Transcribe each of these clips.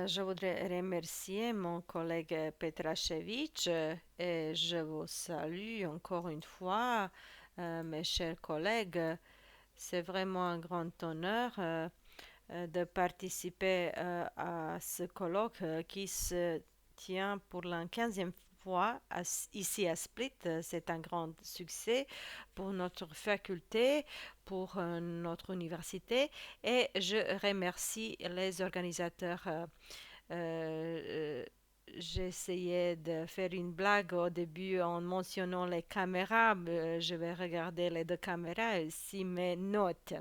Je voudrais remercier mon collègue Petrachevitch et je vous salue encore une fois, mes chers collègues. C'est vraiment un grand honneur de participer à ce colloque qui se tient pour la 15e fois ici à Split. C'est un grand succès pour notre faculté, pour notre université et je remercie les organisateurs. Euh, j'ai essayé de faire une blague au début en mentionnant les caméras. Je vais regarder les deux caméras et ici mes notes.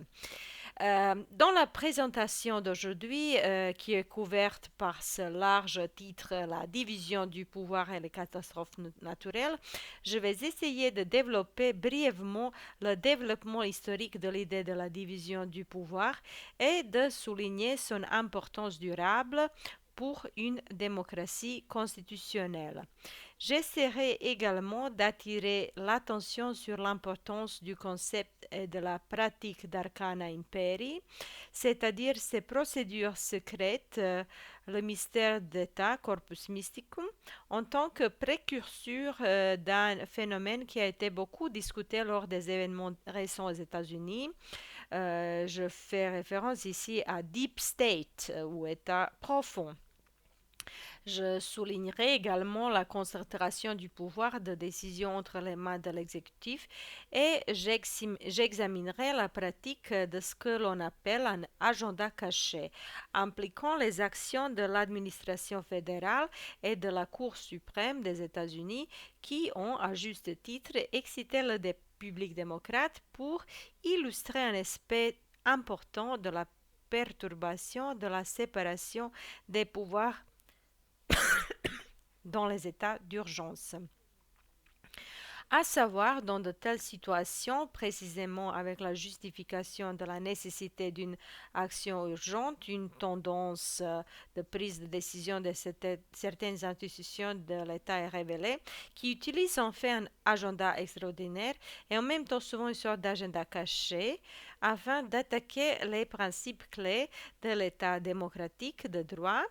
Dans la présentation d'aujourd'hui, qui est couverte par ce large titre, La division du pouvoir et les catastrophes naturelles, je vais essayer de développer brièvement le développement historique de l'idée de la division du pouvoir et de souligner son importance durable pour une démocratie constitutionnelle. J'essaierai également d'attirer l'attention sur l'importance du concept et de la pratique d'Arcana Imperi, c'est-à-dire ces procédures secrètes, le mystère d'État, Corpus Mysticum, en tant que précurseur d'un phénomène qui a été beaucoup discuté lors des événements récents aux États-Unis. Je fais référence ici à Deep State ou État profond. Je soulignerai également la concentration du pouvoir de décision entre les mains de l'exécutif et j'examinerai la pratique de ce que l'on appelle un agenda caché, impliquant les actions de l'administration fédérale et de la Cour suprême des États-Unis qui ont, à juste titre, excité le public démocrate pour illustrer un aspect important de la perturbation de la séparation des pouvoirs dans les états d'urgence. À savoir, dans de telles situations, précisément avec la justification de la nécessité d'une action urgente, une tendance de prise de décision de certaines institutions de l'État est révélée, qui utilisent en fait un agenda extraordinaire et en même temps souvent une sorte d'agenda caché afin d'attaquer les principes clés de l'État démocratique de droit,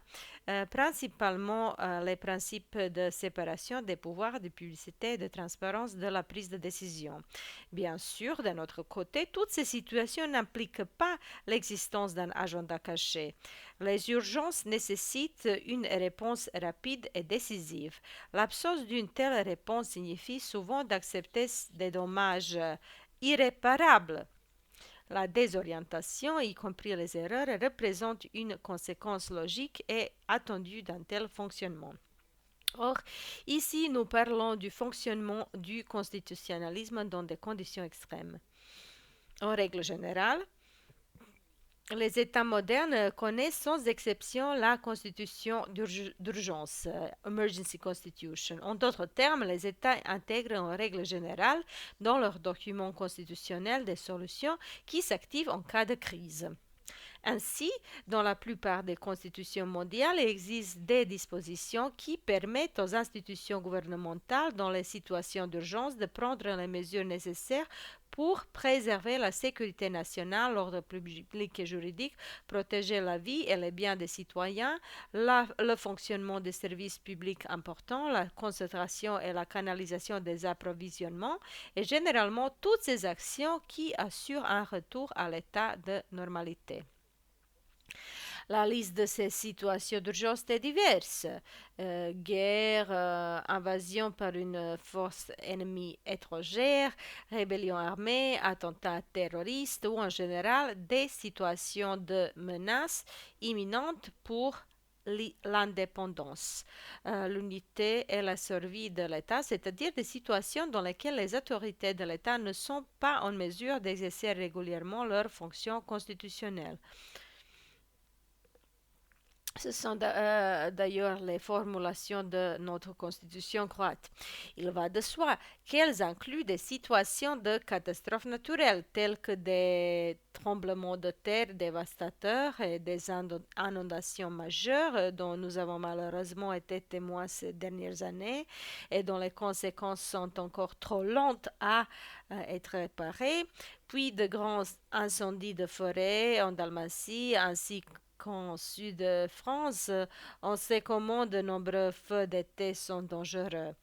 principalement les principes de séparation des pouvoirs, de publicité et de transparence de la prise de décision. Bien sûr, d'un autre côté, toutes ces situations n'impliquent pas l'existence d'un agenda caché. Les urgences nécessitent une réponse rapide et décisive. L'absence d'une telle réponse signifie souvent d'accepter des dommages irréparables. La désorientation, y compris les erreurs, représente une conséquence logique et attendue d'un tel fonctionnement. Or, ici, nous parlons du fonctionnement du constitutionnalisme dans des conditions extrêmes. En règle générale, les États modernes connaissent sans exception la constitution d'urgence, Emergency Constitution. En d'autres termes, les États intègrent en règle générale dans leurs documents constitutionnels des solutions qui s'activent en cas de crise. Ainsi, dans la plupart des constitutions mondiales, il existe des dispositions qui permettent aux institutions gouvernementales dans les situations d'urgence de prendre les mesures nécessaires pour préserver la sécurité nationale, l'ordre public et juridique, protéger la vie et les biens des citoyens, le fonctionnement des services publics importants, la concentration et la canalisation des approvisionnements et généralement toutes ces actions qui assurent un retour à l'état de normalité. La liste de ces situations d'urgence est diverse. Guerre, invasion par une force ennemie étrangère, rébellion armée, attentats terroristes ou en général des situations de menace imminente pour l'indépendance, l'unité et la survie de l'État, c'est-à-dire des situations dans lesquelles les autorités de l'État ne sont pas en mesure d'exercer régulièrement leurs fonctions constitutionnelles. Ce sont d'ailleurs les formulations de notre constitution croate. Il va de soi qu'elles incluent des situations de catastrophes naturelles telles que des tremblements de terre dévastateurs et des inondations majeures dont nous avons malheureusement été témoins ces dernières années et dont les conséquences sont encore trop lentes à être réparées, puis de grands incendies de forêt en Dalmatie ainsi qu'en Sud-France, on sait comment de nombreux feux d'été sont dangereux.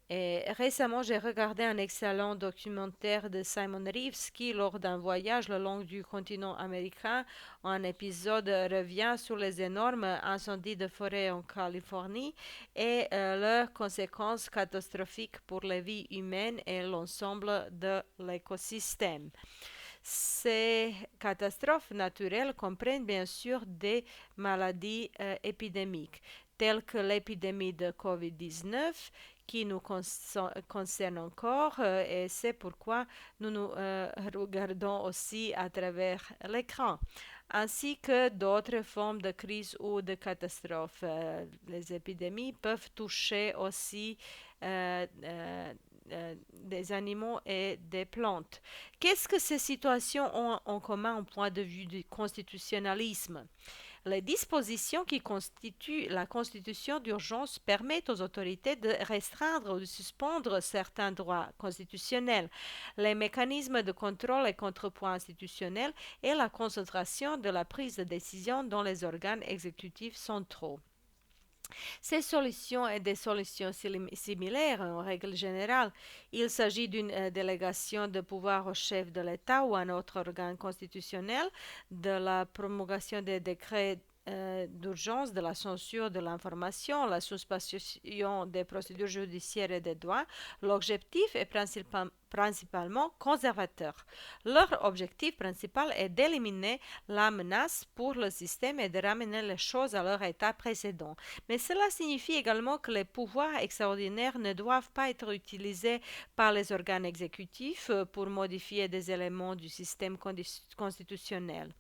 Et récemment, j'ai regardé un excellent documentaire de Simon Reeves qui, lors d'un voyage le long du continent américain, un épisode revient sur les énormes incendies de forêt en Californie et leurs conséquences catastrophiques pour les vies humaines et l'ensemble de l'écosystème. Ces catastrophes naturelles comprennent bien sûr des maladies épidémiques, telles que l'épidémie de COVID-19 qui nous concerne encore et c'est pourquoi nous nous regardons aussi à travers l'écran, ainsi que d'autres formes de crise ou de catastrophes. Les épidémies peuvent toucher aussi des animaux et des plantes. Qu'est-ce que ces situations ont en commun au point de vue du constitutionnalisme? Les dispositions qui constituent la constitution d'urgence permettent aux autorités de restreindre ou de suspendre certains droits constitutionnels, les mécanismes de contrôle et contrepoids institutionnels et la concentration de la prise de décision dans les organes exécutifs centraux. Ces solutions et des solutions similaires en règle générale. Il s'agit d'une délégation de pouvoir au chef de l'État ou à un autre organe constitutionnel, de la promulgation des décrets d'urgence, de la censure de l'information, la suspension des procédures judiciaires et des droits. L'objectif est principalement conservateur. Leur objectif principal est d'éliminer la menace pour le système et de ramener les choses à leur état précédent. Mais cela signifie également que les pouvoirs extraordinaires ne doivent pas être utilisés par les organes exécutifs pour modifier des éléments du système constitutionnel.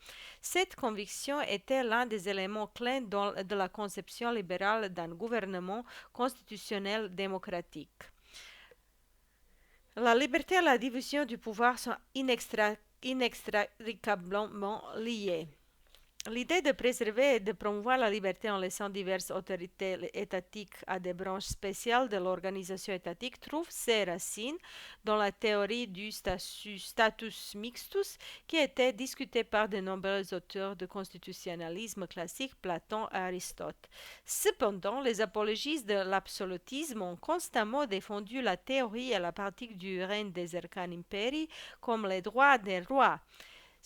Cette conviction était l'un des éléments clés de la conception libérale d'un gouvernement constitutionnel démocratique. La liberté et la division du pouvoir sont inextricablement liées. L'idée de préserver et de promouvoir la liberté en laissant diverses autorités étatiques à des branches spéciales de l'organisation étatique trouve ses racines dans la théorie du status mixtus qui était discutée par de nombreux auteurs de constitutionnalisme classique, Platon et Aristote. Cependant, les apologistes de l'absolutisme ont constamment défendu la théorie et la pratique du règne des arcanes imperi comme les droits des rois,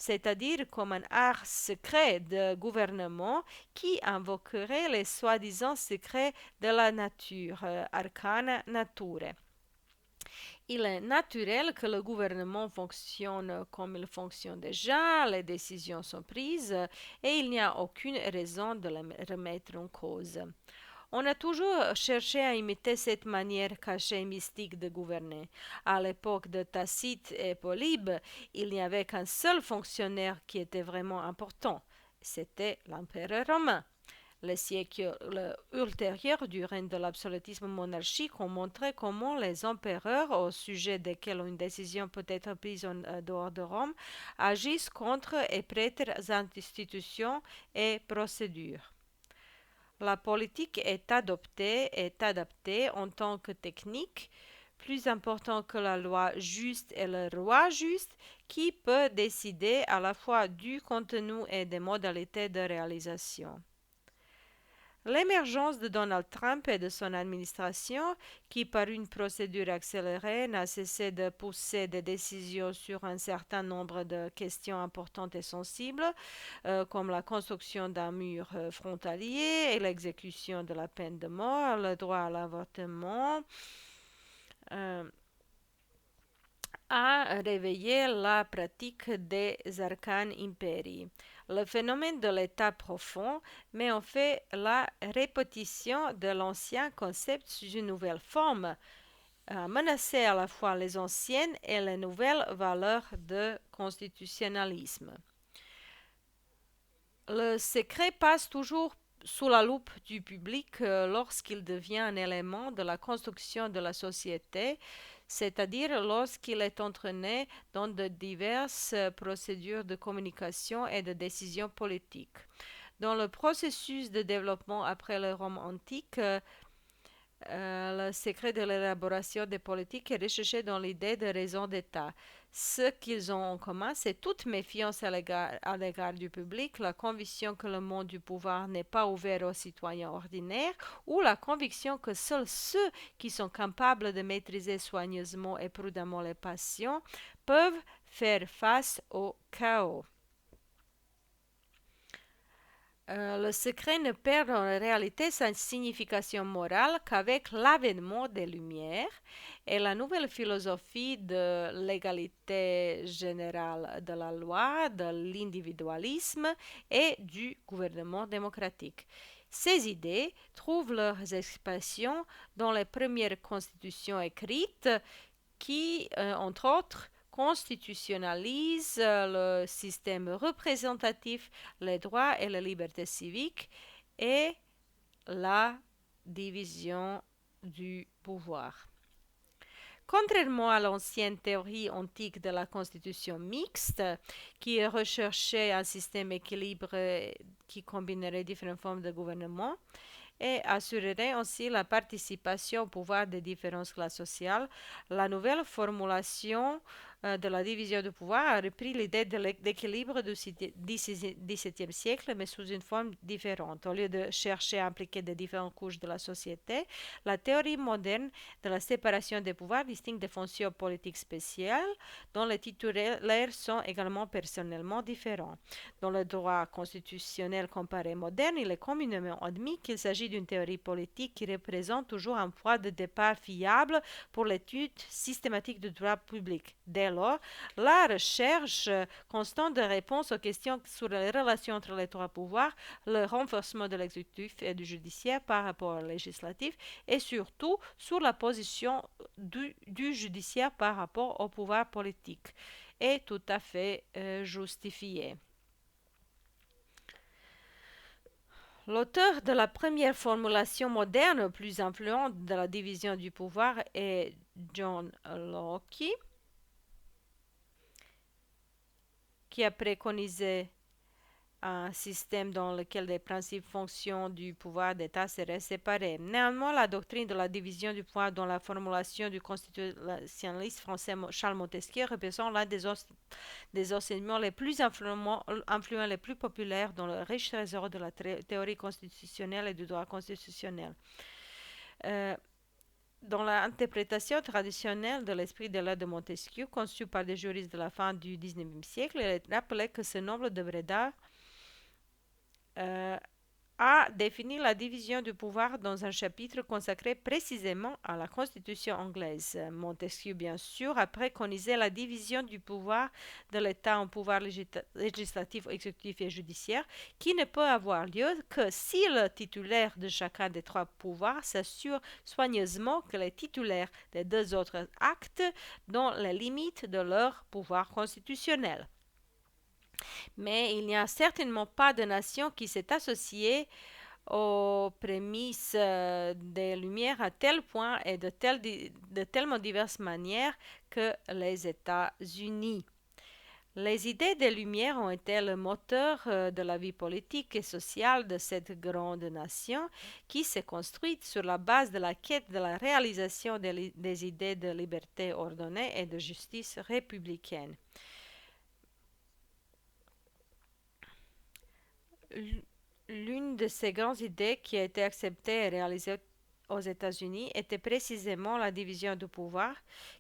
c'est-à-dire comme un art secret de gouvernement qui invoquerait les soi-disant secrets de la nature, arcana nature. Il est naturel que le gouvernement fonctionne comme il fonctionne déjà, les décisions sont prises et il n'y a aucune raison de les remettre en cause. On a toujours cherché à imiter cette manière cachée et mystique de gouverner. À l'époque de Tacite et Polybe, il n'y avait qu'un seul fonctionnaire qui était vraiment important. C'était l'empereur romain. Les siècles ultérieurs du règne de l'absolutisme monarchique ont montré comment les empereurs, au sujet desquels une décision peut être prise en dehors de Rome, agissent contre et prêtres institutions et procédures. La politique est adaptée en tant que technique, plus important que la loi juste et le roi juste, qui peut décider à la fois du contenu et des modalités de réalisation. L'émergence de Donald Trump et de son administration, qui par une procédure accélérée n'a cessé de pousser des décisions sur un certain nombre de questions importantes et sensibles, comme la construction d'un mur frontalier et l'exécution de la peine de mort, le droit à l'avortement, a réveillé la pratique des arcanes impérii. Le phénomène de l'état profond met en fait la répétition de l'ancien concept sous une nouvelle forme, menacer à la fois les anciennes et les nouvelles valeurs de constitutionnalisme. Le secret passe toujours sous la loupe du public lorsqu'il devient un élément de la construction de la société, c'est-à-dire lorsqu'il est entraîné dans de diverses procédures de communication et de décision politique. Dans le processus de développement après le Rome antique, le secret de l'élaboration des politiques est recherché dans l'idée de raison d'État. Ce qu'ils ont en commun, c'est toute méfiance à l'égard du public, la conviction que le monde du pouvoir n'est pas ouvert aux citoyens ordinaires, ou la conviction que seuls ceux qui sont capables de maîtriser soigneusement et prudemment les passions peuvent faire face au chaos. Le secret ne perd en réalité sa signification morale qu'avec l'avènement des Lumières et la nouvelle philosophie de l'égalité générale de la loi, de l'individualisme et du gouvernement démocratique. Ces idées trouvent leurs expressions dans les premières constitutions écrites qui, entre autres, constitutionnalise le système représentatif, les droits et les libertés civiques et la division du pouvoir. Contrairement à l'ancienne théorie antique de la constitution mixte, qui recherchait un système équilibré qui combinerait différentes formes de gouvernement, et assurerait ainsi la participation au pouvoir des différentes classes sociales. La nouvelle formulation de la division du pouvoir a repris l'idée de l'équilibre du XVIIe siècle, mais sous une forme différente. Au lieu de chercher à impliquer des différentes couches de la société, la théorie moderne de la séparation des pouvoirs distingue des fonctions politiques spéciales dont les titulaires sont également personnellement différents. Dans le droit constitutionnel comparé moderne, il est communément admis qu'il s'agit d'une théorie politique qui représente toujours un point de départ fiable pour l'étude systématique du droit public. Dès lors, la recherche constante de réponses aux questions sur les relations entre les trois pouvoirs, le renforcement de l'exécutif et du judiciaire par rapport au législatif et surtout sur la position du judiciaire par rapport au pouvoir politique est tout à fait justifiée. L'auteur de la première formulation moderne plus influente de la division du pouvoir est John Locke, qui a préconisé un système dans lequel les principes fonctions du pouvoir d'État seraient séparés. Néanmoins, la doctrine de la division du pouvoir dans la formulation du constitutionnaliste français Charles Montesquieu représente l'un des enseignements les plus influents, les plus populaires dans le riche trésor de la théorie constitutionnelle et du droit constitutionnel. Dans l'interprétation traditionnelle de l'esprit de l'œuvre de Montesquieu, conçue par des juristes de la fin du XIXe siècle, il est rappelé que ce noble devrait d'art a défini la division du pouvoir dans un chapitre consacré précisément à la Constitution anglaise. Montesquieu, bien sûr, a préconisé la division du pouvoir de l'État en pouvoir législatif, exécutif et judiciaire, qui ne peut avoir lieu que si le titulaire de chacun des trois pouvoirs s'assure soigneusement que les titulaires des deux autres actes dans les limites de leur pouvoir constitutionnel. Mais il n'y a certainement pas de nation qui s'est associée aux prémices des Lumières à tel point et de tellement diverses manières que les États-Unis. Les idées des Lumières ont été le moteur de la vie politique et sociale de cette grande nation qui s'est construite sur la base de la quête de la réalisation des idées de liberté ordonnée et de justice républicaine. L'une de ces grandes idées qui a été acceptée et réalisée aux États-Unis était précisément la division du pouvoir,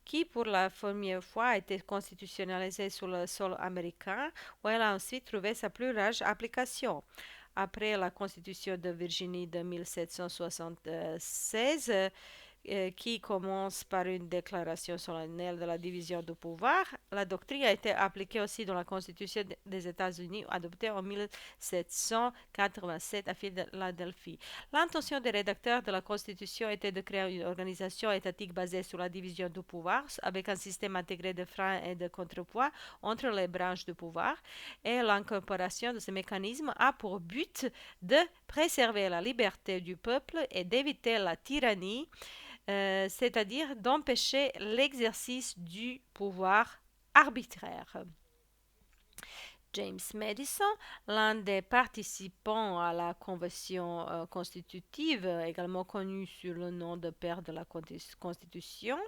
qui pour la première fois a été constitutionnalisée sur le sol américain, où elle a ensuite trouvé sa plus large application. Après la Constitution de Virginie de 1776, qui commence par une déclaration solennelle de la division du pouvoir. La doctrine a été appliquée aussi dans la Constitution des États-Unis, adoptée en 1787 à Philadelphie. L'intention des rédacteurs de la Constitution était de créer une organisation étatique basée sur la division du pouvoir, avec un système intégré de freins et de contrepoids entre les branches du pouvoir, et l'incorporation de ce mécanisme a pour but de préserver la liberté du peuple et d'éviter la tyrannie, c'est-à-dire d'empêcher l'exercice du pouvoir arbitraire. James Madison, l'un des participants à la Convention constitutive, également connu sous le nom de père de la Constitution,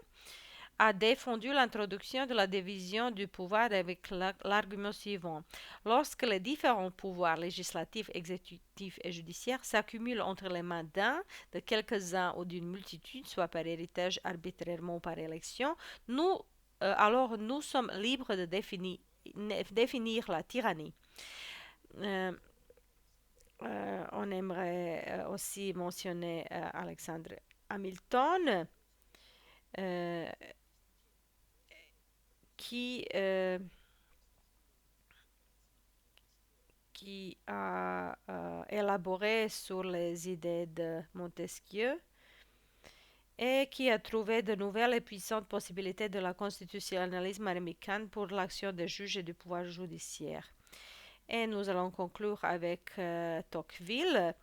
a défendu l'introduction de la division du pouvoir avec l'argument suivant. Lorsque les différents pouvoirs législatifs, exécutifs et judiciaires s'accumulent entre les mains de quelques-uns ou d'une multitude, soit par héritage arbitrairement ou par élection, alors nous sommes libres de définir la tyrannie. Euh, on aimerait aussi mentionner Alexandre Hamilton, euh, qui, euh, qui a élaboré sur les idées de Montesquieu et qui a trouvé de nouvelles et puissantes possibilités de la constitutionnalisme américain pour l'action des juges et du pouvoir judiciaire. Et nous allons conclure avec Tocqueville,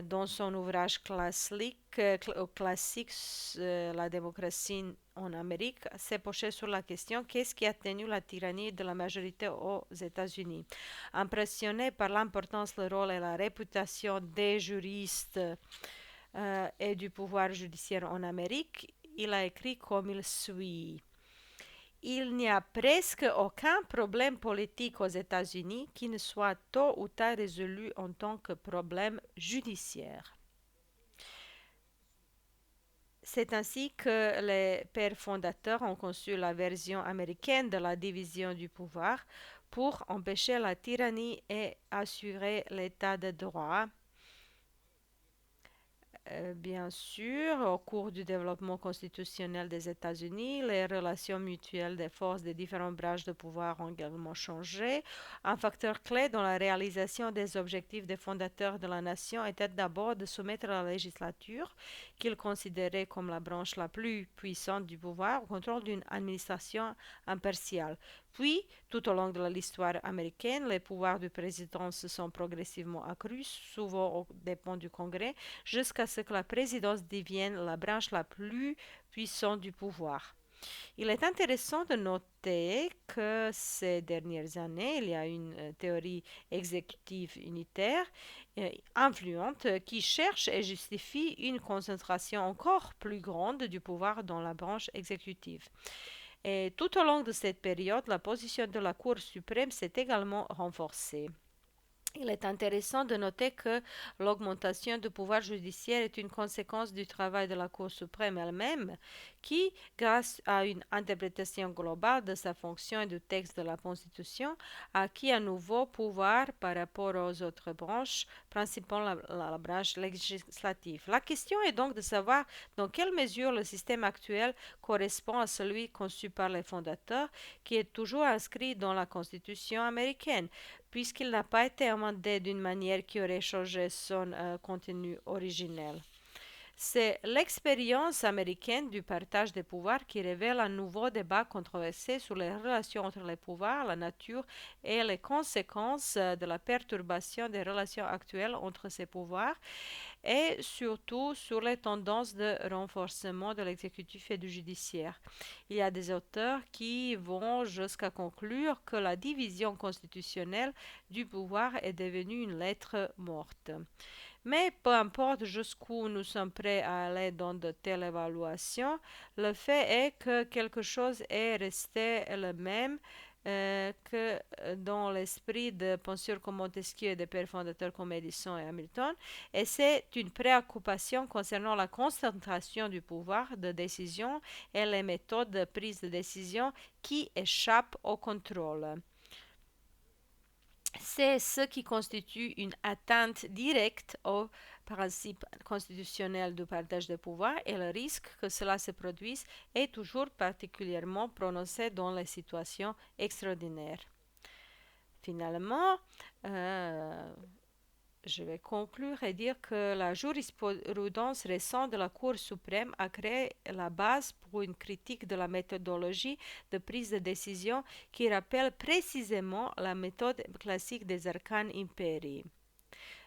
dans son ouvrage classique La démocratie en Amérique, s'est penché sur la question qu'est-ce qui a tenu la tyrannie de la majorité aux États-Unis. Impressionné par l'importance, le rôle et la réputation des juristes et du pouvoir judiciaire en Amérique, il a écrit comme il suit. Il n'y a presque aucun problème politique aux États-Unis qui ne soit tôt ou tard résolu en tant que problème judiciaire. C'est ainsi que les pères fondateurs ont conçu la version américaine de la division du pouvoir pour empêcher la tyrannie et assurer l'état de droit. Bien sûr, au cours du développement constitutionnel des États-Unis, les relations mutuelles des forces des différentes branches de pouvoir ont également changé. Un facteur clé dans la réalisation des objectifs des fondateurs de la nation était d'abord de soumettre la législature, qu'ils considéraient comme la branche la plus puissante du pouvoir, au contrôle d'une administration impartiale. Puis, tout au long de l'histoire américaine, les pouvoirs du président se sont progressivement accrus, souvent aux dépens du Congrès, jusqu'à ce que la présidence devienne la branche la plus puissante du pouvoir. Il est intéressant de noter que ces dernières années, il y a une théorie exécutive unitaire influente qui cherche et justifie une concentration encore plus grande du pouvoir dans la branche exécutive. Et tout au long de cette période, la position de la Cour suprême s'est également renforcée. Il est intéressant de noter que l'augmentation du pouvoir judiciaire est une conséquence du travail de la Cour suprême elle-même, qui, grâce à une interprétation globale de sa fonction et du texte de la Constitution, a acquis un nouveau pouvoir par rapport aux autres branches, principalement la branche législative. La question est donc de savoir dans quelle mesure le système actuel correspond à celui conçu par les fondateurs, qui est toujours inscrit dans la Constitution américaine, puisqu'il n'a pas été amendé d'une manière qui aurait changé son contenu originel. C'est l'expérience américaine du partage des pouvoirs qui révèle un nouveau débat controversé sur les relations entre les pouvoirs, la nature et les conséquences de la perturbation des relations actuelles entre ces pouvoirs et surtout sur les tendances de renforcement de l'exécutif et du judiciaire. Il y a des auteurs qui vont jusqu'à conclure que la division constitutionnelle du pouvoir est devenue une lettre morte. Mais peu importe jusqu'où nous sommes prêts à aller dans de telles évaluations, le fait est que quelque chose est resté le même que dans l'esprit de penseurs comme Montesquieu et des pères fondateurs comme Edison et Hamilton, et c'est une préoccupation concernant la concentration du pouvoir de décision et les méthodes de prise de décision qui échappent au contrôle. C'est ce qui constitue une atteinte directe au principe constitutionnel du partage des pouvoirs et le risque que cela se produise est toujours particulièrement prononcé dans les situations extraordinaires. Finalement, je vais conclure et dire que la jurisprudence récente de la Cour suprême a créé la base pour une critique de la méthodologie de prise de décision qui rappelle précisément la méthode classique des arcanes imperii.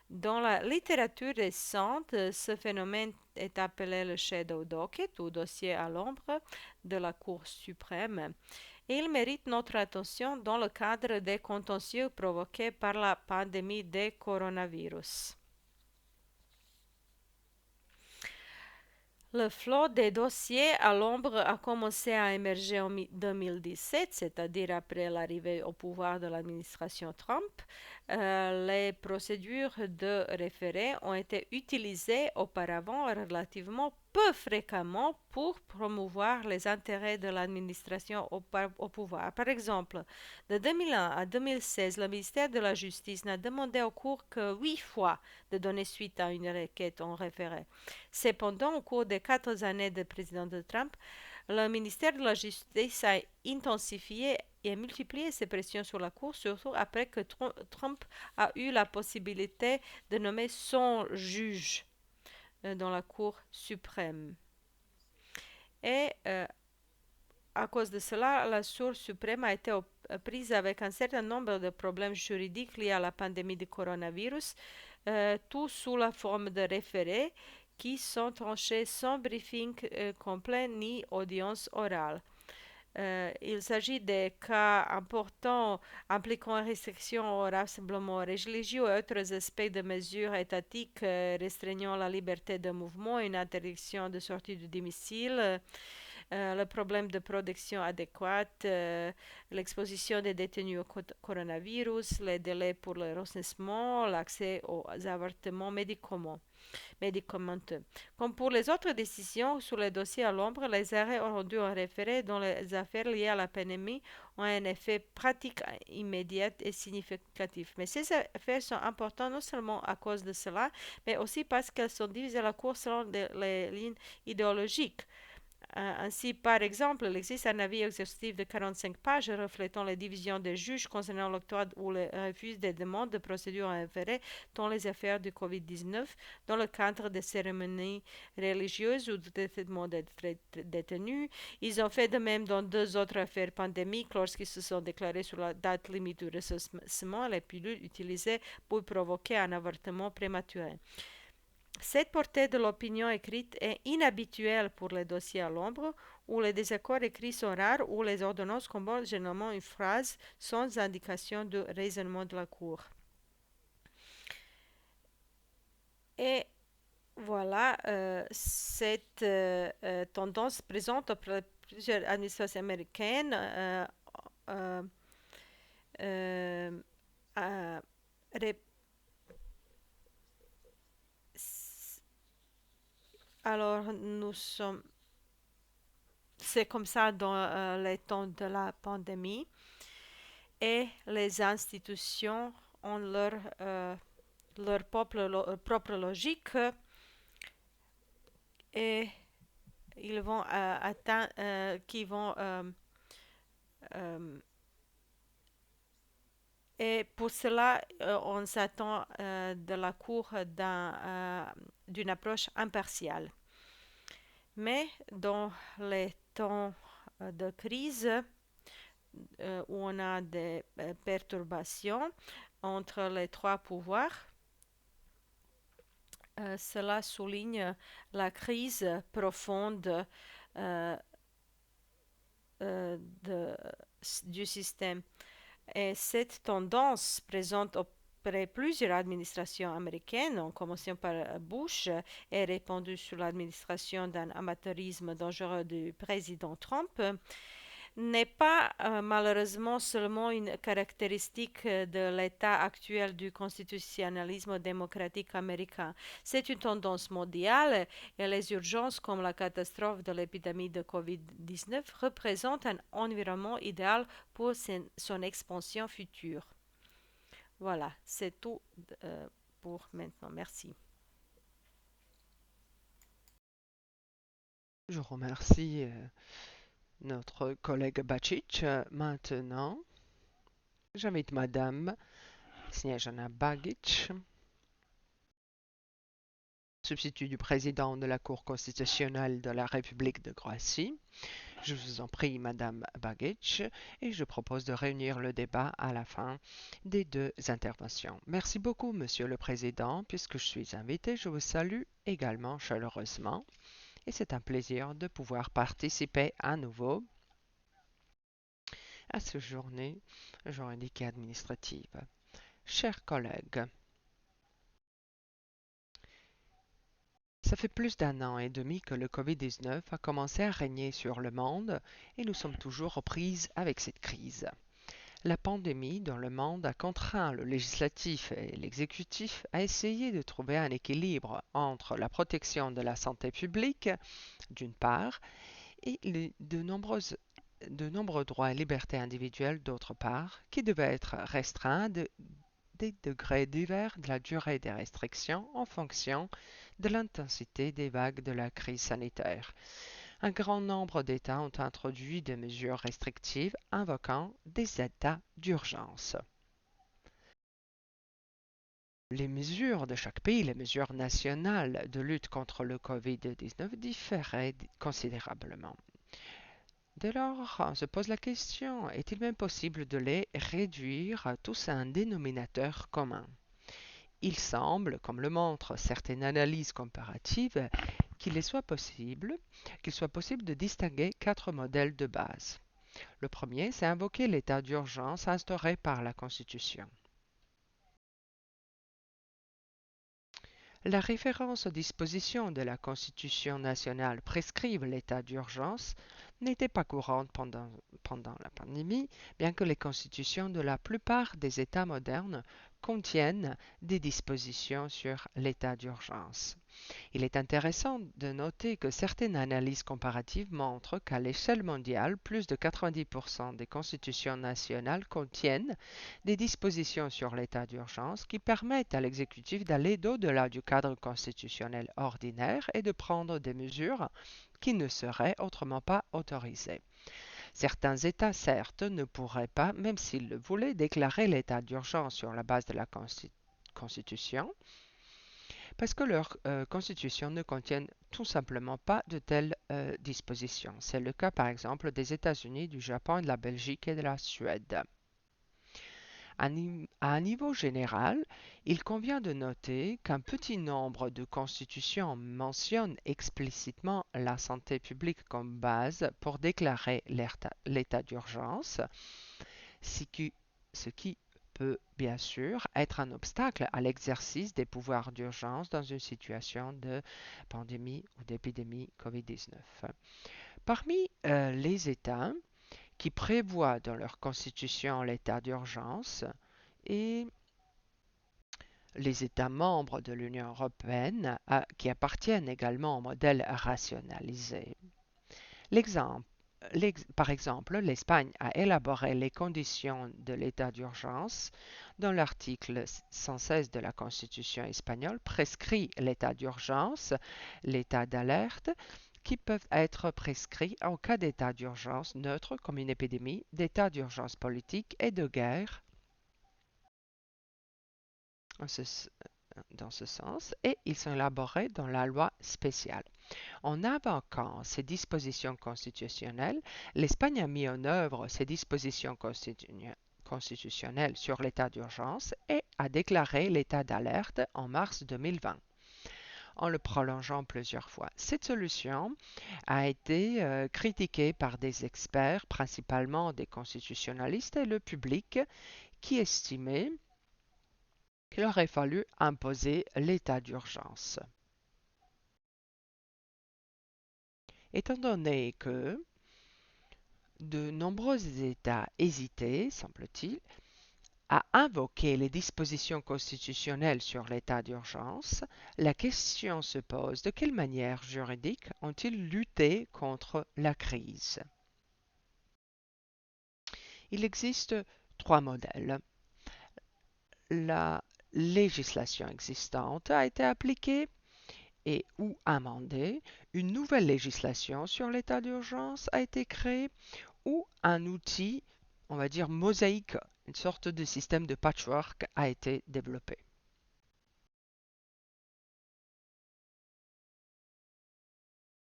Dans la littérature récente, ce phénomène est appelé le shadow docket ou dossier à l'ombre de la Cour suprême. Et il mérite notre attention dans le cadre des contentieux provoqués par la pandémie de coronavirus. Le flot des dossiers à l'ombre a commencé à émerger en 2017, c'est-à-dire après l'arrivée au pouvoir de l'administration Trump. Les procédures de référé ont été utilisées auparavant relativement peu fréquemment pour promouvoir les intérêts de l'administration au pouvoir. Par exemple, de 2001 à 2016, le ministère de la Justice n'a demandé au cours que 8 fois de donner suite à une requête en référé. Cependant, au cours des 4 années de président de Trump, le ministère de la Justice a intensifié et multiplié ses pressions sur la Cour, surtout après que Trump a eu la possibilité de nommer son juge dans la Cour suprême. Et à cause de cela, la Cour suprême a été prise avec un certain nombre de problèmes juridiques liés à la pandémie du coronavirus, tout sous la forme de référés qui sont tranchés sans briefing complet ni audience orale. Il s'agit des cas importants impliquant restrictions au rassemblement religieux et autres aspects de mesures étatiques restreignant la liberté de mouvement, une interdiction de sortie du domicile, le problème de protection adéquate, l'exposition des détenus au coronavirus, les délais pour le recensement, l'accès aux avortements médicamenteux. Comme pour les autres décisions sur les dossiers à l'ombre, les arrêts rendus en référé dans les affaires liées à la pandémie ont un effet pratique immédiat et significatif. Mais ces affaires sont importantes non seulement à cause de cela, mais aussi parce qu'elles sont divisées à la Cour selon les lignes idéologiques. Ainsi, par exemple, il existe un avis exhaustif de 45 pages reflétant les divisions des juges concernant l'octroi ou le refus des demandes de procédure en référé dans les affaires du COVID-19 dans le cadre des cérémonies religieuses ou de traitement des détenus. Ils ont fait de même dans 2 autres affaires pandémiques lorsqu'ils se sont déclarés sur la date limite du recensement les pilules utilisées pour provoquer un avortement prématuré. Cette portée de l'opinion écrite est inhabituelle pour les dossiers à l'ombre, où les désaccords écrits sont rares, où les ordonnances comportent généralement une phrase sans indication de raisonnement de la Cour. Et voilà, cette tendance présente auprès de plusieurs administrations américaines euh, euh, euh, alors nous sommes c'est comme ça dans les temps de la pandémie et les institutions ont leur propre logique et ils vont atteindre, qui vont euh, et pour cela, on s'attend de la Cour d'une approche impartiale. Mais dans les temps de crise, où on a des perturbations entre les trois pouvoirs. Cela souligne la crise profonde euh, de, du système. Et cette tendance présente auprès de plusieurs administrations américaines, en commençant par Bush, et répandue sur l'administration d'un amateurisme dangereux du président Trump, n'est pas malheureusement seulement une caractéristique de l'état actuel du constitutionnalisme démocratique américain. C'est une tendance mondiale et les urgences comme la catastrophe de l'épidémie de COVID-19 représentent un environnement idéal pour son expansion future. Voilà, c'est tout pour maintenant. Merci. Je remercie notre collègue Bacic. Maintenant, j'invite Madame Snježana Bagić, substitut du président de la Cour constitutionnelle de la République de Croatie. Je vous en prie, Madame Bagić, et je propose de réunir le débat à la fin des 2 interventions. Merci beaucoup, Monsieur le Président. Puisque je suis invité, je vous salue également chaleureusement. Et c'est un plaisir de pouvoir participer à nouveau à ce journée juridique et administrative. Chers collègues, Ça fait plus d'un an et demi que le Covid-19 a commencé à régner sur le monde et nous sommes toujours aux prises avec cette crise. La pandémie dans le monde a contraint le législatif et l'exécutif à essayer de trouver un équilibre entre la protection de la santé publique, d'une part, et de nombreux droits et libertés individuelles, d'autre part, qui devaient être restreints des degrés divers de la durée des restrictions en fonction de l'intensité des vagues de la crise sanitaire. Un grand nombre d'États ont introduit des mesures restrictives invoquant des états d'urgence. Les mesures de chaque pays, les mesures nationales de lutte contre le Covid-19 différaient considérablement. Dès lors, on se pose la question, est-il même possible de les réduire tous à un dénominateur commun? Il semble, comme le montrent certaines analyses comparatives, qu'il soit possible de distinguer quatre modèles de base. Le premier, c'est invoquer l'état d'urgence instauré par la Constitution. La référence aux dispositions de la Constitution nationale prescrivent l'état d'urgence n'était pas courante pendant la pandémie, bien que les constitutions de la plupart des États modernes contiennent des dispositions sur l'état d'urgence. Il est intéressant de noter que certaines analyses comparatives montrent qu'à l'échelle mondiale, plus de 90% des constitutions nationales contiennent des dispositions sur l'état d'urgence qui permettent à l'exécutif d'aller au-delà du cadre constitutionnel ordinaire et de prendre des mesures qui ne seraient autrement pas autorisées. Certains États, certes, ne pourraient pas, même s'ils le voulaient, déclarer l'état d'urgence sur la base de la Constitution, parce que leurs constitutions ne contiennent tout simplement pas de telles dispositions. C'est le cas par exemple des États-Unis, du Japon, de la Belgique et de la Suède. À un niveau général, il convient de noter qu'un petit nombre de constitutions mentionnent explicitement la santé publique comme base pour déclarer l'état d'urgence, ce qui peut bien sûr être un obstacle à l'exercice des pouvoirs d'urgence dans une situation de pandémie ou d'épidémie COVID-19. Parmi les États qui prévoient dans leur constitution l'état d'urgence et les États membres de l'Union européenne qui appartiennent également au modèle rationalisé. L'exemple Par exemple, l'Espagne a élaboré les conditions de l'état d'urgence dont l'article 116 de la Constitution espagnole prescrit l'état d'urgence, l'état d'alerte, qui peuvent être prescrits en cas d'état d'urgence neutre comme une épidémie, d'état d'urgence politique et de guerre dans ce sens, et ils sont élaborés dans la loi spéciale. En invoquant ces dispositions constitutionnelles, l'Espagne a mis en œuvre ces dispositions constitutionnelles sur l'état d'urgence et a déclaré l'état d'alerte en mars 2020 en le prolongeant plusieurs fois. Cette solution a été critiquée par des experts, principalement des constitutionnalistes et le public, qui estimaient qu'il aurait fallu imposer l'état d'urgence. Étant donné que de nombreux États hésitaient, semble-t-il, à invoquer les dispositions constitutionnelles sur l'état d'urgence, la question se pose de quelle manière juridique ont-ils lutté contre la crise? Il existe trois modèles. La législation existante a été appliquée et ou amendée, une nouvelle législation sur l'état d'urgence a été créée ou un outil, on va dire mosaïque, une sorte de système de patchwork a été développé.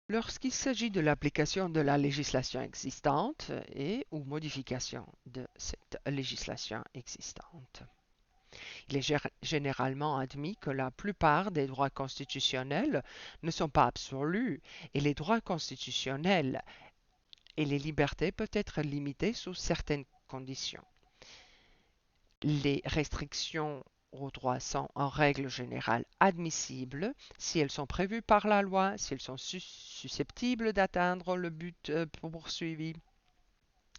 Lorsqu'il s'agit de l'application de la législation existante et ou modification de cette législation existante, il est généralement admis que la plupart des droits constitutionnels ne sont pas absolus et les droits constitutionnels et les libertés peuvent être limitées sous certaines conditions. Les restrictions aux droits sont en règle générale admissibles si elles sont prévues par la loi, si elles sont susceptibles d'atteindre le but poursuivi,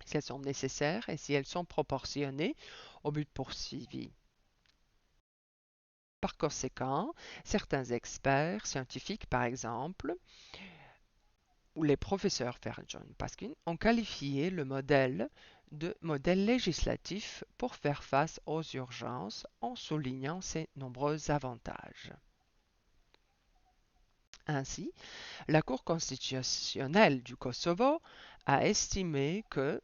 si elles sont nécessaires et si elles sont proportionnées au but poursuivi. Par conséquent, certains experts scientifiques, par exemple, ou les professeurs John Paskin, ont qualifié le modèle de modèle législatif pour faire face aux urgences en soulignant ses nombreux avantages. Ainsi, la Cour constitutionnelle du Kosovo a estimé que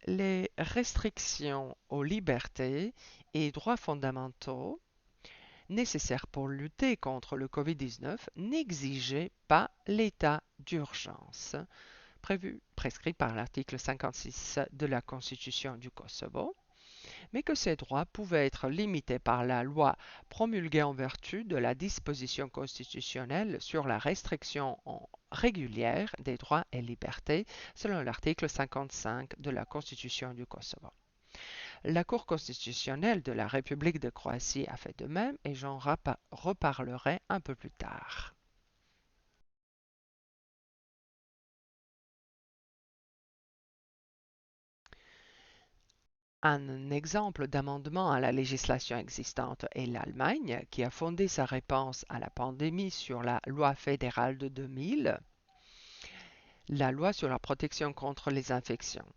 les restrictions aux libertés et droits fondamentaux nécessaires pour lutter contre le Covid-19 n'exigeaient pas l'état d'urgence prescrit par l'article 56 de la Constitution du Kosovo, mais que ces droits pouvaient être limités par la loi promulguée en vertu de la disposition constitutionnelle sur la restriction régulière des droits et libertés selon l'article 55 de la Constitution du Kosovo. La Cour constitutionnelle de la République de Croatie a fait de même et j'en reparlerai un peu plus tard. Un exemple d'amendement à la législation existante est l'Allemagne, qui a fondé sa réponse à la pandémie sur la loi fédérale de 2000, la loi sur la protection contre les infections.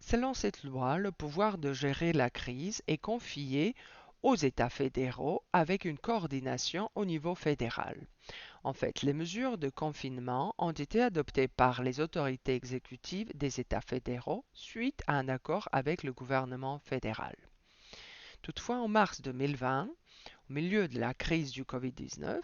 Selon cette loi, le pouvoir de gérer la crise est confié aux États fédéraux avec une coordination au niveau fédéral. En fait, les mesures de confinement ont été adoptées par les autorités exécutives des États fédéraux suite à un accord avec le gouvernement fédéral. Toutefois, en mars 2020, au milieu de la crise du Covid-19,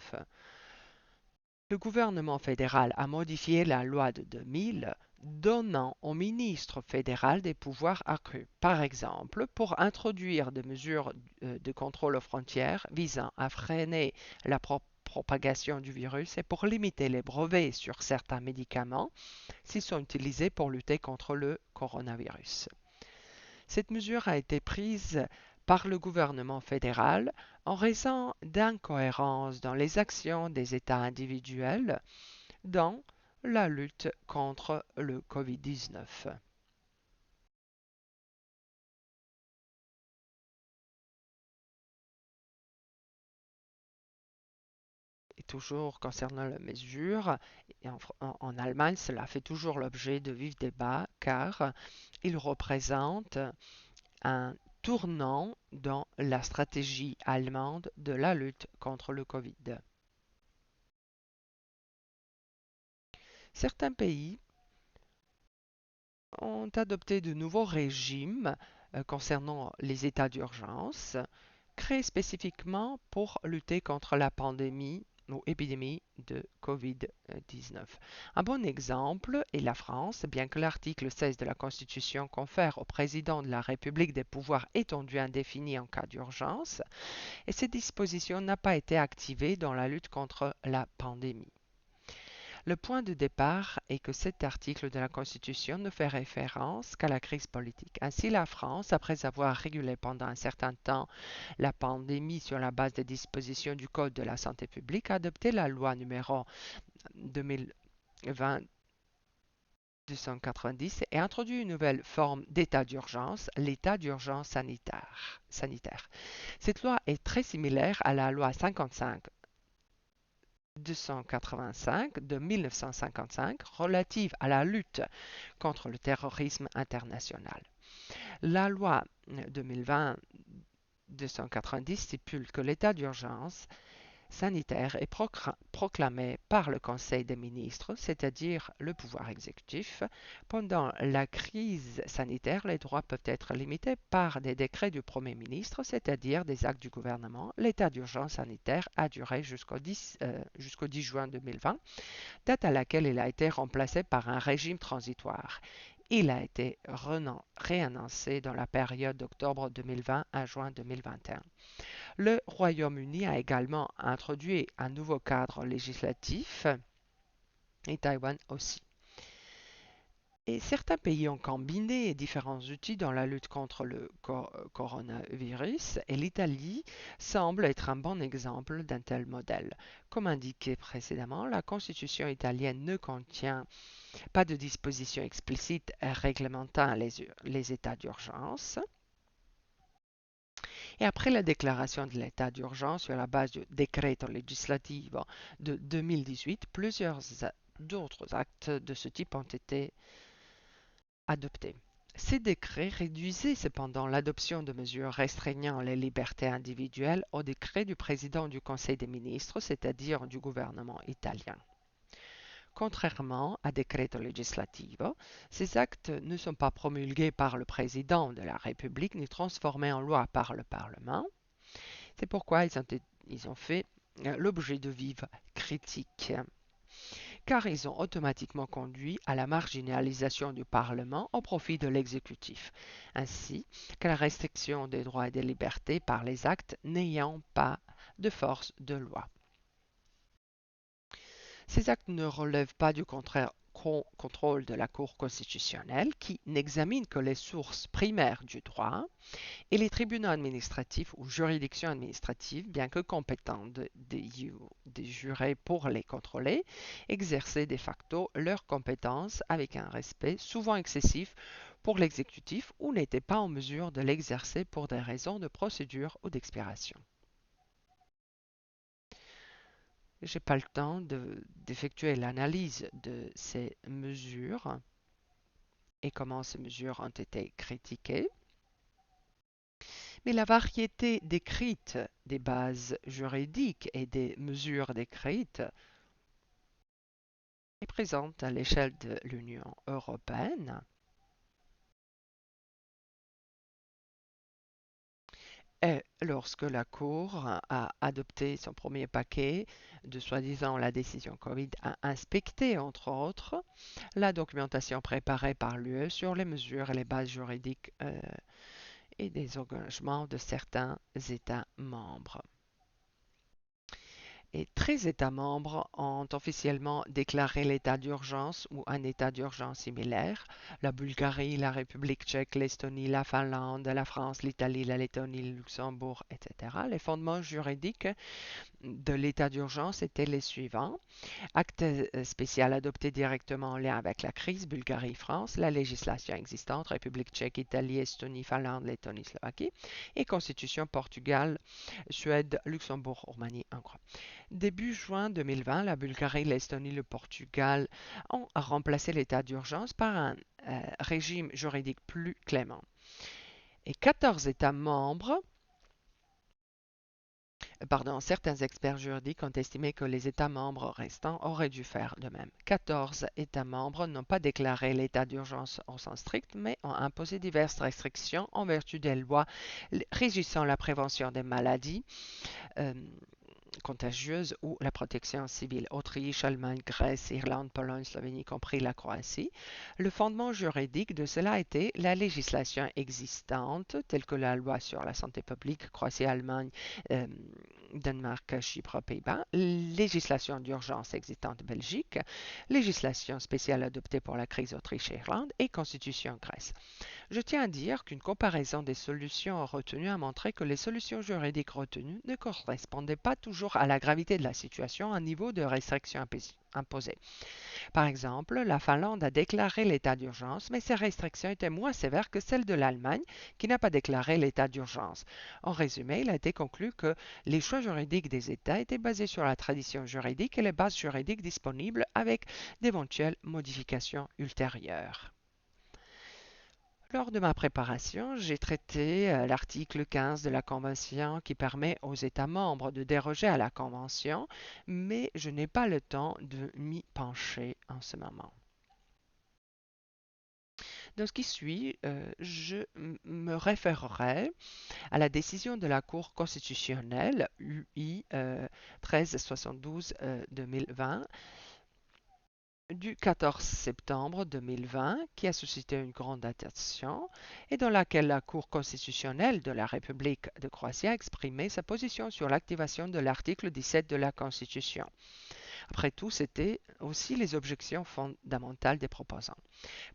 le gouvernement fédéral a modifié la loi de 2000, donnant au ministre fédéral des pouvoirs accrus. Par exemple, pour introduire des mesures de contrôle aux frontières visant à freiner la propagation du virus et pour limiter les brevets sur certains médicaments s'ils sont utilisés pour lutter contre le coronavirus. Cette mesure a été prise par le gouvernement fédéral en raison d'incohérences dans les actions des États individuels dans la lutte contre le Covid-19. Et toujours concernant la mesure, en Allemagne, cela fait toujours l'objet de vifs débats car il représente un tournant dans la stratégie allemande de la lutte contre le Covid. Certains pays ont adopté de nouveaux régimes concernant les états d'urgence, créés spécifiquement pour lutter contre la pandémie ou épidémie de COVID-19. Un bon exemple est la France, bien que l'article 16 de la Constitution confère au président de la République des pouvoirs étendus indéfinis en cas d'urgence, et cette disposition n'a pas été activée dans la lutte contre la pandémie. Le point de départ est que cet article de la Constitution ne fait référence qu'à la crise politique. Ainsi, la France, après avoir régulé pendant un certain temps la pandémie sur la base des dispositions du Code de la santé publique, a adopté la loi numéro 2020 290 et introduit une nouvelle forme d'état d'urgence, l'état d'urgence sanitaire. Cette loi est très similaire à la loi 55 285 de 1955 relative à la lutte contre le terrorisme international. La loi 2020-290 stipule que l'état d'urgence sanitaire est proclamé par le Conseil des ministres, c'est-à-dire le pouvoir exécutif. Pendant la crise sanitaire, les droits peuvent être limités par des décrets du Premier ministre, c'est-à-dire des actes du gouvernement. L'état d'urgence sanitaire a duré jusqu'au 10 juin 2020, date à laquelle il a été remplacé par un régime transitoire. Il a été réannoncé dans la période d'octobre 2020 à juin 2021. Le Royaume-Uni a également introduit un nouveau cadre législatif et Taïwan aussi. Et certains pays ont combiné différents outils dans la lutte contre le coronavirus et l'Italie semble être un bon exemple d'un tel modèle. Comme indiqué précédemment, la Constitution italienne ne contient pas de dispositions explicites réglementant les états d'urgence. Et après la déclaration de l'état d'urgence sur la base du Decreto Legislativo de 2018, plusieurs d'autres actes de ce type ont été adoptés. Ces décrets réduisaient cependant l'adoption de mesures restreignant les libertés individuelles au décret du président du Conseil des ministres, c'est-à-dire du gouvernement italien. Contrairement à Decreto Legislativo, ces actes ne sont pas promulgués par le président de la République ni transformés en loi par le Parlement. C'est pourquoi ils ont fait l'objet de vives critiques, car ils ont automatiquement conduit à la marginalisation du Parlement au profit de l'exécutif, ainsi qu'à la restriction des droits et des libertés par les actes n'ayant pas de force de loi. Ces actes ne relèvent pas du contrôle de la Cour constitutionnelle qui n'examine que les sources primaires du droit et les tribunaux administratifs ou juridictions administratives, bien que compétents des jurés pour les contrôler, exerçaient de facto leurs compétences avec un respect souvent excessif pour l'exécutif ou n'étaient pas en mesure de l'exercer pour des raisons de procédure ou d'expiration. Je n'ai pas le temps d'effectuer l'analyse de ces mesures et comment ces mesures ont été critiquées. Mais la variété décrite des bases juridiques et des mesures décrites est présente à l'échelle de l'Union européenne. Et lorsque la Cour a adopté son premier paquet de soi-disant la décision Covid, a inspecté, entre autres, la documentation préparée par l'UE sur les mesures et les bases juridiques et des engagements de certains États membres. Et 13 États membres ont officiellement déclaré l'état d'urgence ou un état d'urgence similaire. La Bulgarie, la République tchèque, l'Estonie, la Finlande, la France, l'Italie, la Lettonie, le Luxembourg, etc. Les fondements juridiques de l'état d'urgence étaient les suivants. Acte spécial adopté directement en lien avec la crise, Bulgarie, France, la législation existante, République tchèque, Italie, Estonie, Finlande, Lettonie, Slovaquie, et Constitution Portugal, Suède, Luxembourg, Roumanie, Hongrie. Début juin 2020, la Bulgarie, l'Estonie, le Portugal ont remplacé l'état d'urgence par un régime juridique plus clément. Et 14 États membres certains experts juridiques ont estimé que les États membres restants auraient dû faire de même. 14 États membres n'ont pas déclaré l'état d'urgence au sens strict, mais ont imposé diverses restrictions en vertu des lois régissant la prévention des maladies contagieuse ou la protection civile. Autriche, Allemagne, Grèce, Irlande, Pologne, Slovénie, y compris la Croatie. Le fondement juridique de cela était la législation existante, telle que la loi sur la santé publique, Croatie, Allemagne, Danemark, Chypre, Pays-Bas, législation d'urgence existante Belgique, législation spéciale adoptée pour la crise Autriche et Irlande et constitution Grèce. Je tiens à dire qu'une comparaison des solutions retenues a montré que les solutions juridiques retenues ne correspondaient pas toujours à la gravité de la situation, à un niveau de restriction imposé. Par exemple, la Finlande a déclaré l'état d'urgence, mais ces restrictions étaient moins sévères que celles de l'Allemagne, qui n'a pas déclaré l'état d'urgence. En résumé, il a été conclu que les choix juridiques des États étaient basés sur la tradition juridique et les bases juridiques disponibles avec d'éventuelles modifications ultérieures. Lors de ma préparation, j'ai traité l'article 15 de la Convention qui permet aux États membres de déroger à la Convention, mais je n'ai pas le temps de m'y pencher en ce moment. Dans ce qui suit, je me référerai à la décision de la Cour constitutionnelle UI 1372-2020 du 14 septembre 2020 qui a suscité une grande attention et dans laquelle la Cour constitutionnelle de la République de Croatie a exprimé sa position sur l'activation de l'article 17 de la Constitution. Après tout, c'était aussi les objections fondamentales des proposants.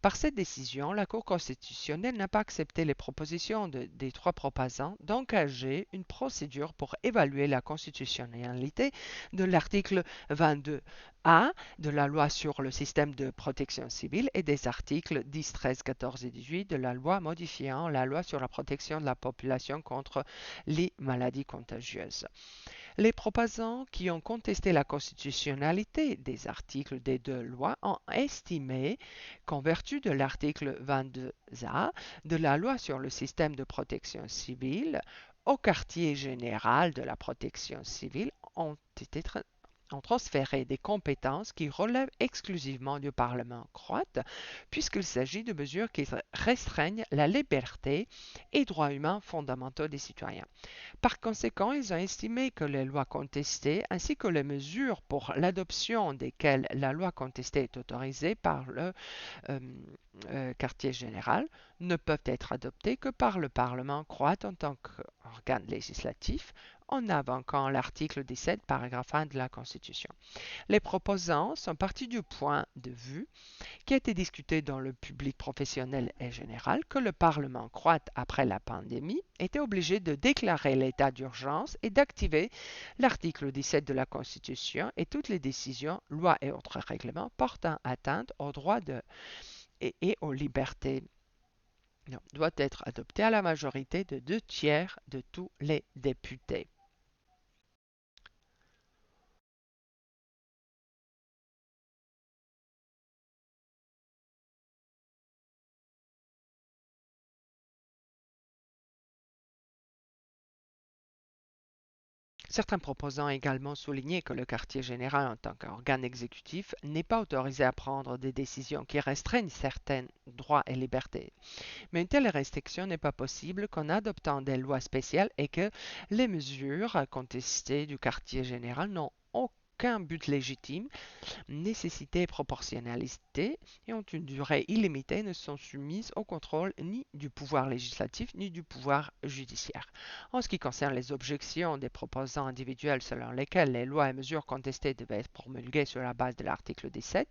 Par cette décision, la Cour constitutionnelle n'a pas accepté les propositions des trois proposants d'engager une procédure pour évaluer la constitutionnalité de l'article 22A de la loi sur le système de protection civile et des articles 10, 13, 14 et 18 de la loi modifiant la loi sur la protection de la population contre les maladies contagieuses. Les proposants qui ont contesté la constitutionnalité des articles des deux lois ont estimé qu'en vertu de l'article 22A de la loi sur le système de protection civile, au quartier général de la protection civile ont transféré des compétences qui relèvent exclusivement du Parlement croate, puisqu'il s'agit de mesures qui restreignent la liberté et droits humains fondamentaux des citoyens. Par conséquent, ils ont estimé que les lois contestées ainsi que les mesures pour l'adoption desquelles la loi contestée est autorisée par le euh, quartier général ne peuvent être adoptées que par le Parlement croate en tant qu'organe législatif en invoquant l'article 17, paragraphe 1 de la Constitution. Les proposants sont partis du point de vue qui a été discuté dans le public professionnel et général que le Parlement croate, après la pandémie, était obligé de déclarer l'état d'urgence et d'activer l'article 17 de la Constitution et toutes les décisions, lois et autres règlements portant atteinte aux droits et aux libertés doit être adopté à la majorité de 2 tiers de tous les députés. Certains proposants ont également souligné que le quartier général, en tant qu'organe exécutif, n'est pas autorisé à prendre des décisions qui restreignent certains droits et libertés. Mais une telle restriction n'est pas possible qu'en adoptant des lois spéciales et que les mesures contestées du quartier général n'ont aucun but légitime, nécessité et proportionnalité et ont une durée illimitée, ne sont soumises au contrôle ni du pouvoir législatif ni du pouvoir judiciaire. En ce qui concerne les objections des proposants individuels selon lesquels les lois et mesures contestées devaient être promulguées sur la base de l'article 17,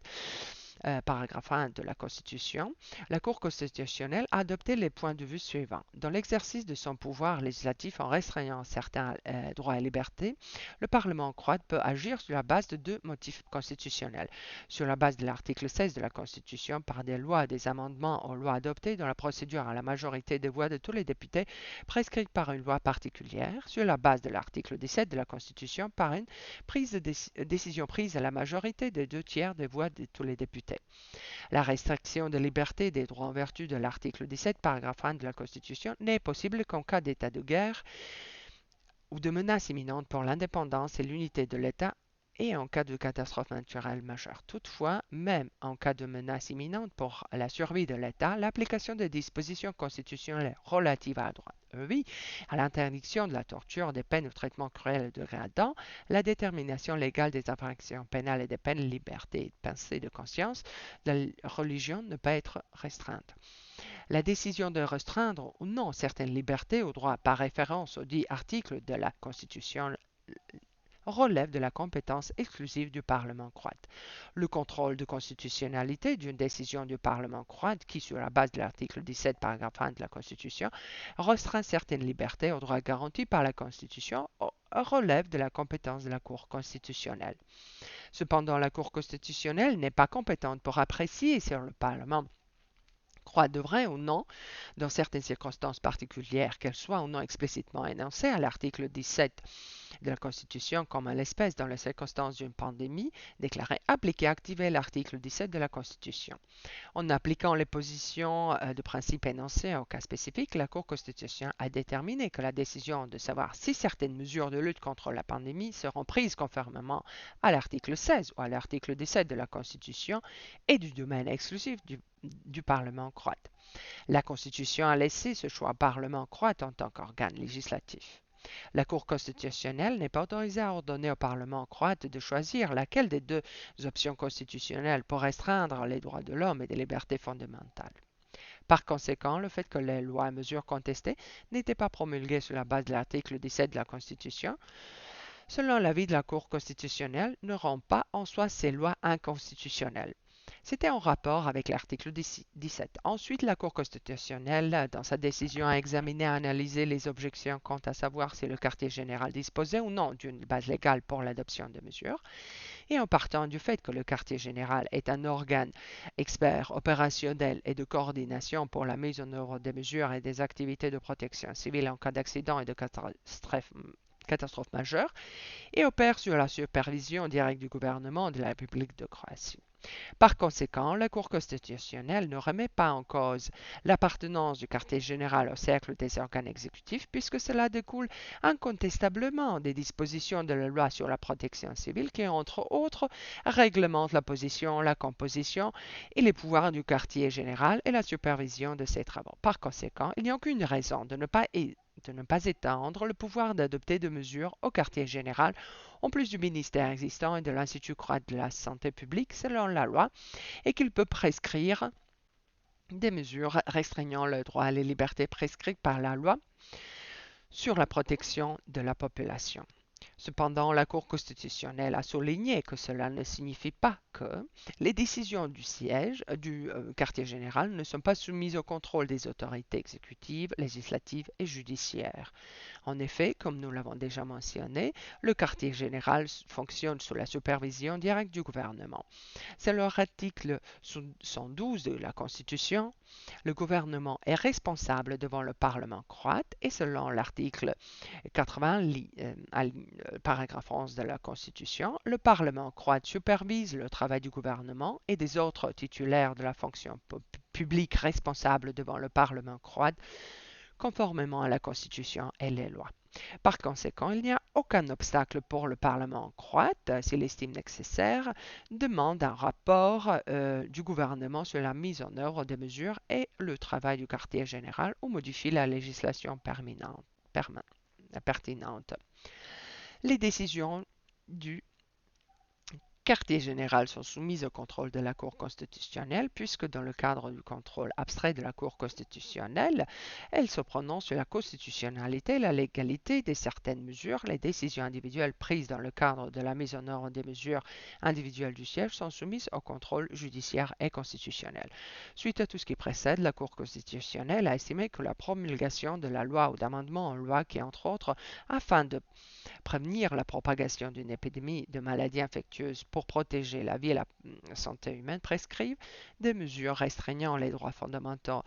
paragraphe 1 de la Constitution, la Cour constitutionnelle a adopté les points de vue suivants. Dans l'exercice de son pouvoir législatif en restreignant certains droits et libertés, le Parlement croate peut agir sur la base de 2 motifs constitutionnels. Sur la base de l'article 16 de la Constitution, par des lois et des amendements aux lois adoptées dans la procédure à la majorité des voix de tous les députés prescrite par une loi particulière. Sur la base de l'article 17 de la Constitution, par une décision prise à la majorité des 2 tiers des voix de tous les députés. La restriction de liberté et des droits en vertu de l'article 17, paragraphe 1 de la Constitution n'est possible qu'en cas d'état de guerre ou de menace imminente pour l'indépendance et l'unité de l'État et en cas de catastrophe naturelle majeure. Toutefois, même en cas de menace imminente pour la survie de l'État, l'application des dispositions constitutionnelles relatives à la droit oui, à l'interdiction de la torture, des peines ou traitements cruels et dégradants, la détermination légale des infractions pénales et des peines de liberté, de pensée, de conscience, de la religion ne peut être restreinte. La décision de restreindre ou non certaines libertés ou droits par référence aux 10 articles de la Constitution relève de la compétence exclusive du Parlement croate. Le contrôle de constitutionnalité d'une décision du Parlement croate qui, sur la base de l'article 17, paragraphe 1 de la Constitution, restreint certaines libertés aux droits garantis par la Constitution, relève de la compétence de la Cour constitutionnelle. Cependant, la Cour constitutionnelle n'est pas compétente pour apprécier si le Parlement croate devrait ou non, dans certaines circonstances particulières, qu'elles soient ou non explicitement énoncées à l'article 17 de la Constitution comme à l'espèce dans les circonstances d'une pandémie, déclarer appliquer activer l'article 17 de la Constitution. En appliquant les positions de principe énoncées au cas spécifique, la Cour constitutionnelle a déterminé que la décision de savoir si certaines mesures de lutte contre la pandémie seront prises conformément à l'article 16 ou à l'article 17 de la Constitution est du domaine exclusif du Parlement croate. La Constitution a laissé ce choix au Parlement croate en tant qu'organe législatif. La Cour constitutionnelle n'est pas autorisée à ordonner au Parlement croate de choisir laquelle des 2 options constitutionnelles pour restreindre les droits de l'homme et des libertés fondamentales. Par conséquent, le fait que les lois et mesures contestées n'étaient pas promulguées sur la base de l'article 17 de la Constitution selon l'avis de la Cour constitutionnelle, ne rend pas en soi ces lois inconstitutionnelles. C'était en rapport avec l'article 17. Ensuite, la Cour constitutionnelle, dans sa décision, a examiné et analysé les objections quant à savoir si le quartier général disposait ou non d'une base légale pour l'adoption de mesures, et en partant du fait que le quartier général est un organe expert opérationnel et de coordination pour la mise en œuvre des mesures et des activités de protection civile en cas d'accident et de catastrophe majeure, et opère sur la supervision directe du gouvernement de la République de Croatie. Par conséquent, la Cour constitutionnelle ne remet pas en cause l'appartenance du quartier général au cercle des organes exécutifs, puisque cela découle incontestablement des dispositions de la loi sur la protection civile qui, entre autres, réglementent la position, la composition et les pouvoirs du quartier général et la supervision de ses travaux. Par conséquent, il n'y a aucune raison de ne pas étendre le pouvoir d'adopter des mesures au quartier général, en plus du ministère existant et de l'Institut croate de la santé publique selon la loi, et qu'il peut prescrire des mesures restreignant le droit à les libertés prescrites par la loi sur la protection de la population. Cependant, la Cour constitutionnelle a souligné que cela ne signifie pas que les décisions du siège du quartier général ne sont pas soumises au contrôle des autorités exécutives, législatives et judiciaires. En effet, comme nous l'avons déjà mentionné, le quartier général fonctionne sous la supervision directe du gouvernement. Selon l'article 112 de la Constitution, le gouvernement est responsable devant le Parlement croate et selon l'article 80, paragraphe 11 de la Constitution, le Parlement croate supervise le travail du gouvernement et des autres titulaires de la fonction publique responsables devant le Parlement croate, conformément à la Constitution et les lois. Par conséquent, il n'y a aucun obstacle pour le Parlement croate, s'il estime nécessaire, demande un rapport du gouvernement sur la mise en œuvre des mesures et le travail du quartier général ou modifie la législation pertinente. Les décisions du quartier général sont soumises au contrôle de la Cour constitutionnelle puisque dans le cadre du contrôle abstrait de la Cour constitutionnelle, elle se prononce sur la constitutionnalité et la légalité de certaines mesures. Les décisions individuelles prises dans le cadre de la mise en œuvre des mesures individuelles du siège sont soumises au contrôle judiciaire et constitutionnel. Suite à tout ce qui précède, la Cour constitutionnelle a estimé que la promulgation de la loi ou d'amendements en loi qui, entre autres, afin de prévenir la propagation d'une épidémie de maladies infectieuses pour protéger la vie et la santé humaine prescrivent des mesures restreignant les droits fondamentaux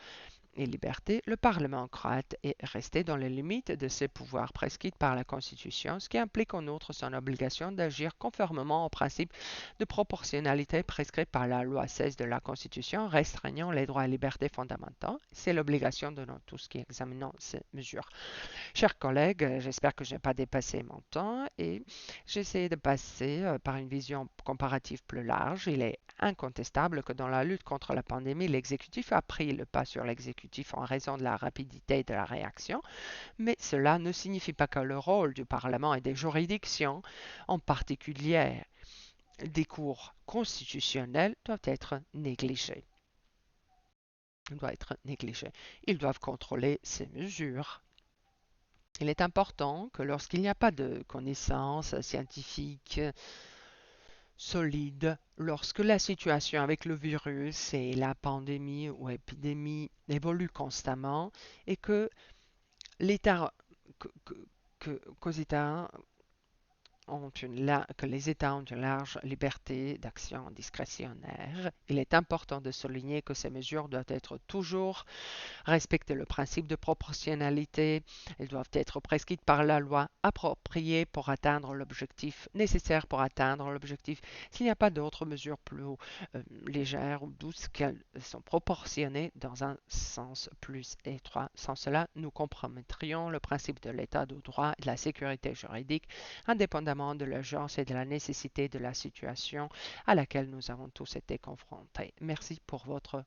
et libertés, le Parlement croate est resté dans les limites de ses pouvoirs prescrits par la Constitution, ce qui implique en outre son obligation d'agir conformément au principe de proportionnalité prescrit par la loi 16 de la Constitution restreignant les droits et libertés fondamentaux. C'est l'obligation de nous tous qui examinons ces mesures. Chers collègues, j'espère que je n'ai pas dépassé mon temps et j'ai essayé de passer par une vision comparative plus large. Il est incontestable que dans la lutte contre la pandémie, l'exécutif a pris le pas sur l'exécutif en raison de la rapidité de la réaction, mais cela ne signifie pas que le rôle du Parlement et des juridictions, en particulier des cours constitutionnels, doit être négligé. Ils doivent contrôler ces mesures. Il est important que lorsqu'il n'y a pas de connaissances scientifiques solides, lorsque la situation avec le virus et la pandémie ou épidémie évolue constamment et que l'État, qu'aux États que les États ont une large liberté d'action discrétionnaire, il est important de souligner que ces mesures doivent être toujours respecter le principe de proportionnalité. Elles doivent être prescrites par la loi appropriée pour atteindre l'objectif nécessaire pour atteindre l'objectif. S'il n'y a pas d'autres mesures plus légères ou douces qu'elles sont proportionnées dans un sens plus étroit. Sans cela, nous compromettrions le principe de l'état de droit et de la sécurité juridique, indépendamment de l'urgence et de la nécessité de la situation à laquelle nous avons tous été confrontés. Merci pour votre